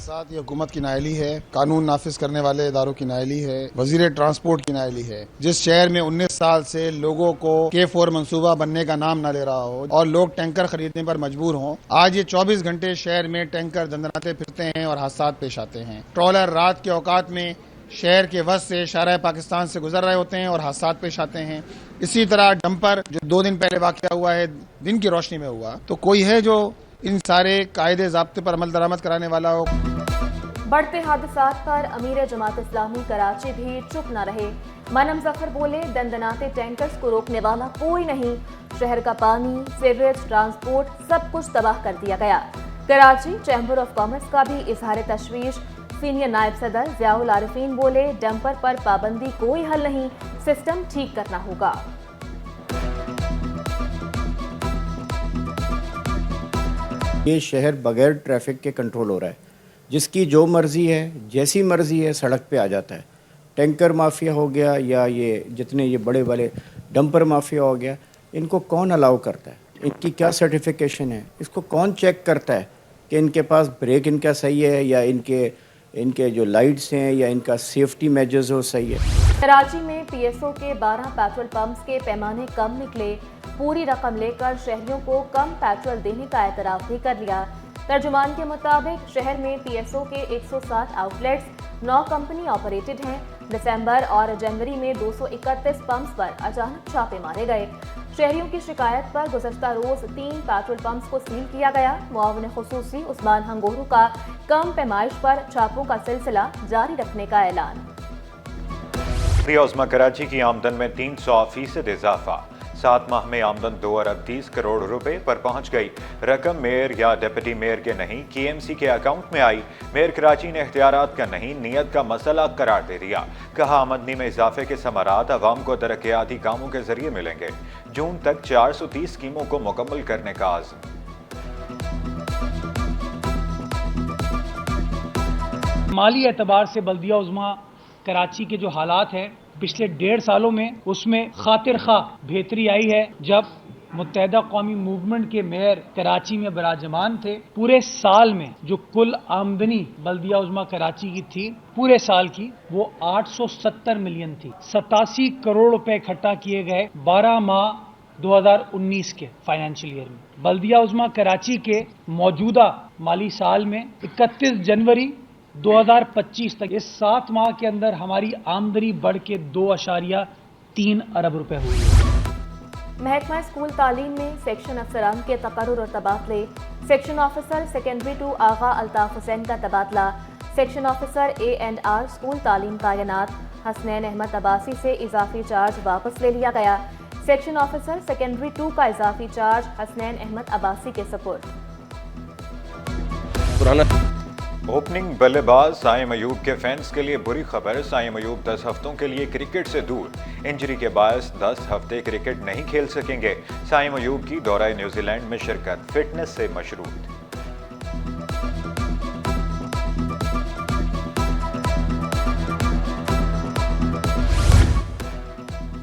साथ ये हुकूमत की नाअहली है, कानून नाफिज करने वाले इदारों की नाअहली है, वजीर ट्रांसपोर्ट की नाअहली है। जिस शहर में 19 साल से लोगों को K4 मंसूबा बनने का नाम न ले रहा हो और लोग टैंकर खरीदने पर मजबूर हों, आज ये 24 घंटे शहर में टैंकर दंदनाते फिरते हैं और हादसात पेश आते हैं। ट्रॉलर रात के औकात में शहर के वस्त से शाहराह पाकिस्तान से गुजर रहे होते हैं और हादसात पेश आते हैं। इसी तरह डंपर जो 2 दिन पहले वाक़या हुआ है, दिन की रोशनी में हुआ, तो कोई है जो इन सारे कायदे ज़ाब्ते पर अमल दरामद कराने वाला हो। बढ़ते हादसात पर अमीर जमात इस्लामी कराची भी चुप न रहे। मनम जफर बोले, दंदनाते टैंकर्स को रोकने वाला कोई नहीं। शहर का पानी, सीवरेज, ट्रांसपोर्ट सब कुछ तबाह कर दिया गया। कराची चैम्बर ऑफ कॉमर्स का भी इजहार तशवीश। सीनियर नायब सदर ज़ियाउल आरिफीन बोले, डंपर पर पाबंदी कोई हल नहीं, सिस्टम ठीक करना होगा। ये शहर बगैर ट्रैफिक के कंट्रोल हो रहा है, जिसकी जो मर्ज़ी है, जैसी मर्ज़ी है सड़क पे आ जाता है। टैंकर माफिया हो गया या ये जितने ये बड़े बड़े डंपर माफिया हो गया, इनको कौन अलाउ करता है? इनकी क्या सर्टिफिकेशन है? इसको कौन चेक करता है कि इनके पास ब्रेक इनका सही है या इनके जो लाइट्स हैं या इनका सेफ्टी मेजर्स हो सही है? कराची में PSO के 12 पेट्रोल पंप्स के पैमाने कम निकले। पूरी रकम लेकर शहरियों को कम पेट्रोल देने का एतराफ़ भी कर लिया। तर्जुमान के मुताबिक शहर में PSO के 107 आउटलेट्स 9 कंपनी ऑपरेटेड हैं। दिसंबर और जनवरी में 231 पंप्स पर अचानक छापे मारे गए। शहरियों की शिकायत पर गुज़श्ता रोज 3 पेट्रोल पंप्स को सील किया गया। मुआविन खुसूसी उस्मान हंगोरू का कम पैमाइश पर छापों का सिलसिला जारी रखने का ऐलान। उज़्मा कराची की आमदन में 300% इजाफा। 7 माह में आमदन 2 अरब 30 करोड़ रुपए पर पहुंच गई। रकम मेयर या डिप्टी मेयर के नहीं, KMC के अकाउंट में आई। मेयर कराची ने इख्तियारात का नहीं, नीयत का मसला करार दे दिया। कहा, आमदनी में इजाफे के समरात अवाम को तरक्याती कामों के जरिए मिलेंगे। जून तक 430 स्कीमों को मुकम्मल करने का आज़म। माली एतबार से बल्दिया उज़्मा कराची के जो हालात हैं पिछले 1.5 सालों में, उसमें खातिर खा बेहतरी आई है। जब मुत्तहदा कौमी मूवमेंट के मेयर कराची में बराजमान थे, पूरे साल में जो कुल आमदनी बल्दिया उज़्मा कराची की थी पूरे साल की, वो 870 मिलियन थी। 87 करोड़ रुपए इकट्ठा किए गए 12 माह 2019 के फाइनेंशियल ईयर में। बल्दिया उज़्मा कराची के मौजूदा माली साल में 31 जनवरी 2025 तक इस 7 माह के अंदर हमारी आमदनी बढ़ के 2.3 अरब रुपए हुई है। महकमा स्कूल तालीम में सेक्शन अफसरान के तकर्रुर और तबादले। सेक्शन ऑफिसर सेकेंडरी 2 आगा अल्ताफ हुसैन का तबादला। सेक्शन ऑफिसर A&R स्कूल तालीम तैनात हसनैन अहमद अब्बासी से इजाफी चार्ज वापस ले लिया गया। सेक्शन ऑफिसर सेकेंडरी 2 का इजाफी चार्ज हसनैन अहमद अब्बासी के सपुर्द। ओपनिंग बल्लेबाज साइम अयूब के फैंस के लिए बुरी खबर। साइम अयूब 10 हफ्तों के लिए क्रिकेट से दूर। इंजरी के बायस 10 हफ्ते क्रिकेट नहीं खेल सकेंगे। साइम अयूब की दौरा न्यूजीलैंड में शिरकत फिटनेस से मशरूत।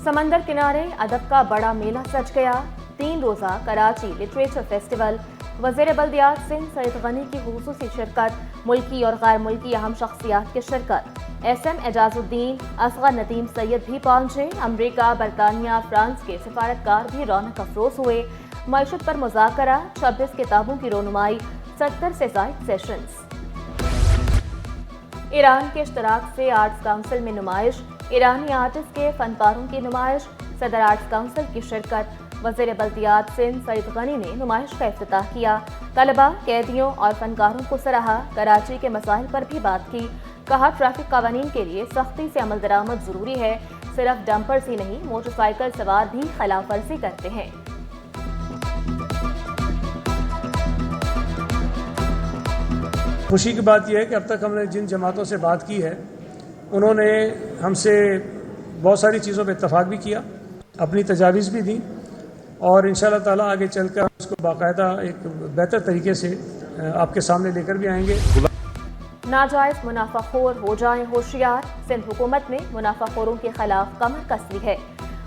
समंदर किनारे अदब का बड़ा मेला सज गया। 3 रोज़ा कराची लिटरेचर फेस्टिवल। वज़ीर बल्दियात सिंध सईद गनी की खुसूसी शिरकत। मुल्की और गैर मुल्की अहम शख्सियात की शिरकत। SM एजाजुद्दीन, असगर नदीम सैयद भी पहुंचे। अमरीका, बरतानिया, फ्रांस के सिफारतकार भी रौनक अफरोज हुए। मईशत पर मुज़ाकरा, 26 किताबों की रोनुमाई, 70 से ज़ायद सेशंस। ईरान के इश्तराक से आर्ट्स काउंसिल में नुमाइश। ईरानी आर्टिस्ट के फनपारों की नुमाइश। सदर आर्ट्स काउंसिल की शिरकत। वज़ीर बल्दियात सिंध सईद गनी ने नुमाइश का इफ्तिताह किया। तलबा, कैदियों और फनकारों को सराहा। कराची के मसाइल पर भी बात की। कहा, ट्रैफिक कानून के लिए सख्ती से अमल दरामद जरूरी है। सिर्फ डंपर्स ही नहीं, मोटरसाइकिल सवार भी खिलाफ वर्जी करते हैं। खुशी की बात यह है कि अब तक हमने जिन जमातों से बात की है, उन्होंने हमसे बहुत सारी चीज़ों पर इत्तफाक भी किया, अपनी तजावीज़ भी दी और इंशाअल्लाह ताला आगे चलकर उसको बाकायदा एक बेहतर तरीके से आपके सामने लेकर भी आएंगे। नाजायज मुनाफाखोर हो जाएं होशियार। सिंध हुकूमत ने मुनाफाखोरों के खिलाफ कमर कसी है।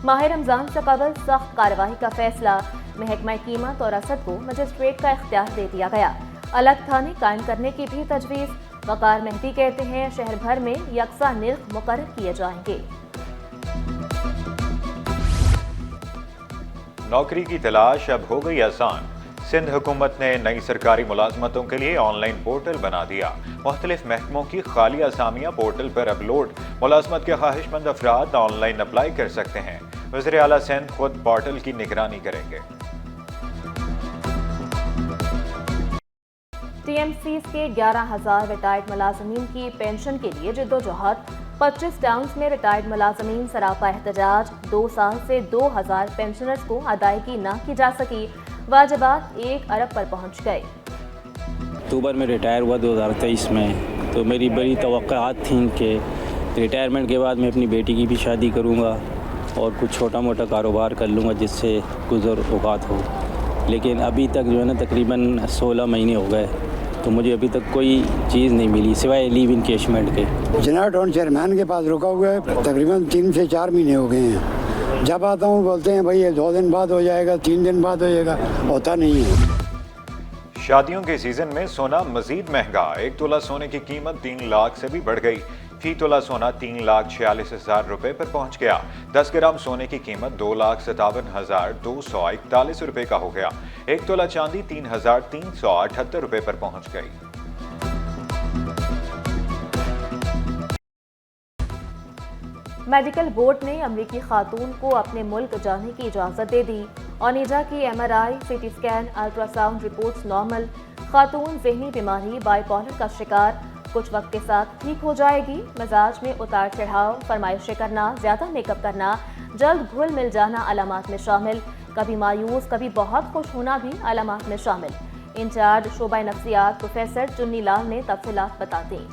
माह रमजान से कबल सख्त कार्रवाई का फैसला। महकमा कीमत और रसद को मजिस्ट्रेट का इख्तियार दे दिया गया। अलग थाने कायम करने की भी तजवीज़। वकार मेहदी कहते हैं शहर भर में यकसा निर्ख मुकर्रर किए जाएंगे। नौकरी की तलाश अब हो गई आसान। सिंध हुकूमत ने नई सरकारी मुलाजमतों के लिए ऑनलाइन पोर्टल बना दिया। मुख्तलिफ महकमों की खाली असामियाँ पोर्टल पर अपलोड। मुलाजमत के ख्वाहिशमंद अफराद ऑनलाइन अप्लाई कर सकते हैं। वज़ीर आला सिंध खुद पोर्टल की निगरानी करेंगे। TMCs के 11,000 रिटायर्ड मुलाजमीन की पेंशन के लिए जद्दोजहद। 25 टाउन्स में रिटायर्ड मुलाजमीन सरापा एहतजाज। 2 साल से 2,000 पेंशनर्स को अदायगी न की जा सकी। वाजिबात 1 अरब पर पहुंच गए। अक्टूबर में रिटायर हुआ 2023 में, तो मेरी बड़ी तवक्कुआत थी कि रिटायरमेंट के बाद मैं अपनी बेटी की भी शादी करूंगा और कुछ छोटा मोटा कारोबार कर लूंगा जिससे गुज़र औक़ात हो। लेकिन अभी तक जो है ना तकरीबन 16 महीने हो गए, तो मुझे अभी तक कोई चीज़ नहीं मिली सिवाय लीव इनकेशमेंट के। जिना टाउन चेयरमैन के पास रुका हुआ है, तकरीबन 3 से 4 महीने हो गए हैं। जब आता हूँ बोलते हैं भाई ये 2 दिन बाद हो जाएगा, 3 दिन बाद हो जाएगा, होता नहीं है। शादियों के सीजन में सोना मजीद महंगा। 1 तोला सोने की कीमत 3 लाख से भी बढ़ गई। फी तोला सोना 3,46,000 रुपए पर पहुंच गया। 10 ग्राम सोने की कीमत 2,57,241 रुपए का हो गया। 1 तोला चांदी 3,378 रुपए पर पहुंच गई। मेडिकल बोर्ड ने अमरीकी खातून को अपने मुल्क जाने की इजाज़त दे दी। ओनिडा की MRI, CT scan, ultrasound reports normal. खातून ज़हनी बीमारी बाइपोलर का शिकार, कुछ वक्त के साथ ठीक हो जाएगी। मिजाज में उतार चढ़ाव, फरमाइशें करना, ज़्यादा मेकअप करना, जल्द घुल मिल जाना अलामात में शामिल। कभी मायूस कभी बहुत खुश होना भी अलामात में शामिल। इंचार्ज शोबा नफ्सियात प्रोफेसर चुन्नी लाल ने तफसीलात बता दी।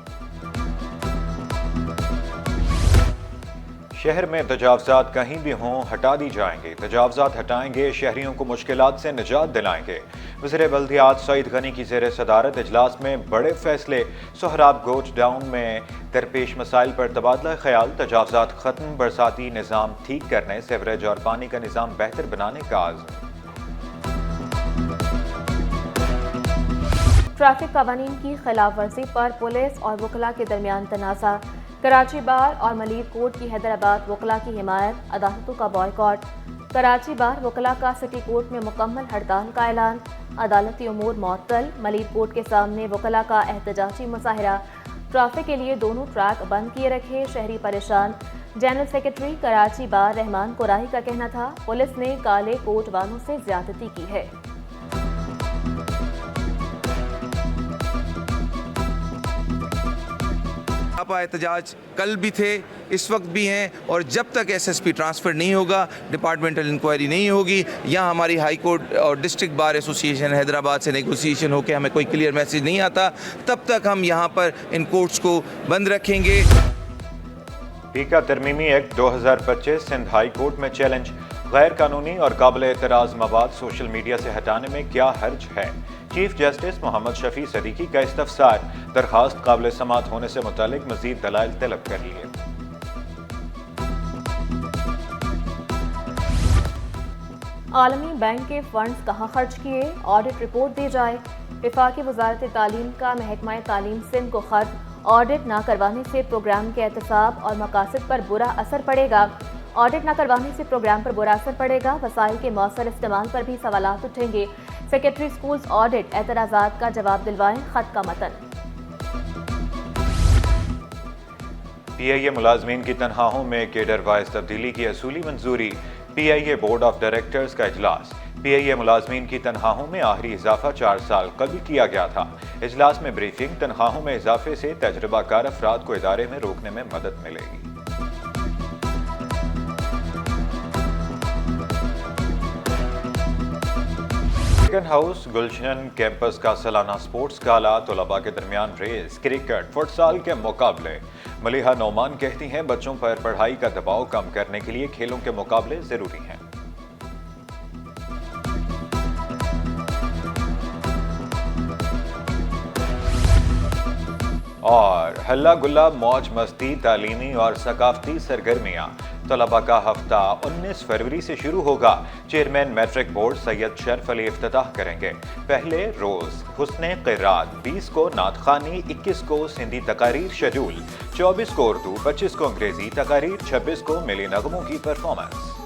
शहर में तजावजात कहीं भी हों हटा दी जाएंगे। तजावजात हटाएंगे, शहरियों को मुश्किलात से निजात दिलाएंगे। वज़ीर बल्दियात सईद गनी की ज़ेर सदारत इजलास में बड़े फैसले। सोहराब गोच डाउन में दरपेश मसाइल पर तबादला ख्याल। तजावजात खत्म, बरसाती निज़ाम ठीक करने, सीवरेज और पानी का निज़ाम बेहतर बनाने का आज़म। ट्रैफिक कवानीन की खिलाफ वर्जी पर पुलिस और वकला के दरमियान तनाज़ा। कराची बार और मलिक कोर्ट की हैदराबाद वकला की हिमायत। अदालतों का बॉयकॉट। कराची बार वकला का सिटी कोर्ट में मुकम्मल हड़ताल का ऐलान। अदालती उमूर मुअत्तल। मलिक कोर्ट के सामने वकला का एहतजाजी मुजाहरा। ट्रैफिक के लिए दोनों ट्रैक बंद किए रखे, शहरी परेशान। जनरल सेक्रेटरी कराची बार रहमान कुराही का कहना था पुलिस ने काले कोट वालों से ज्यादती की है। एहतजाज कल भी थे, इस वक्त भी हैं, और जब तक SSP ट्रांसफ़र नहीं होगा, डिपार्टमेंटल इंक्वायरी नहीं होगी, या हमारी हाई कोर्ट और डिस्ट्रिक्ट बार एसोसिएशन हैदराबाद से नेगोशिएशन होकर हमें कोई क्लियर मैसेज नहीं आता, तब तक हम यहाँ पर इन कोर्ट्स को बंद रखेंगे। पीका तरमीमी एक्ट 2025 सिंध हाई कोर्ट में चैलेंज। गैर कानूनी और काबिल एतराज़ मवाद सोशल मीडिया से हटाने में क्या हर्ज है। चीफ जस्टिस मोहम्मद शफी सदीकी का इस्तफसार। दरखास्त काबिल समात होने से मुतालिक मजीद दलाइल तलब कर लिए। आलमी बैंक के फंड्स कहाँ खर्च किए, ऑडिट रिपोर्ट दी जाए। वफाकी वजारत तालीम का महकमा तालीम सिंध को खत। ऑडिट न करवाने से प्रोग्राम के एहतसाब और मकासद पर बुरा असर पड़ेगा। ऑडिट न करवाने से प्रोग्राम पर बुरा असर पड़ेगा। वसाइल के मौसर इस्तेमाल पर भी सवालात उठेंगे। सेक्रेटरी स्कूल्स ऑडिट एतराज़ात का जवाब दिलवाएं। खत का मतन। PIA मुलाजमीन की तनख्वाहों में केडर वाइज तब्दीली की असूली मंजूरी। PIA बोर्ड ऑफ डायरेक्टर्स का इजलास। PIA मुलाजमीन की तनख्वाहों में आखिरी इजाफा 4 साल कबल किया गया था। इजलास में ब्रीफिंग। तनख्वाहों में इजाफे से तजर्बाकार अफराद को इदारे में रोकने में मदद मिलेगी। चिकन हाउस गुलशन कैंपस का सालाना स्पोर्ट्स गाला। तलबा के दरमियान रेस, क्रिकेट, फुटसाल के मुकाबले। मलिहा नौमान कहती हैं बच्चों पर पढ़ाई का दबाव कम करने के लिए खेलों के मुकाबले जरूरी हैं। और हल्ला गुल्ला, मौज मस्ती, तालीमी और सकाफती सरगर्मियां। طلبہ کا ہفتہ 19 فروری سے شروع ہوگا. چیئرمین میٹرک بورڈ سید شرف علی افتتاح کریں گے. پہلے روز حسن قرات، 20 کو نعت خوانی، 21 کو سندھی تقاریر شیڈول، 24 کو اردو، 25 کو انگریزی تقاریر، 26 کو ملی نغموں کی پرفارمنس.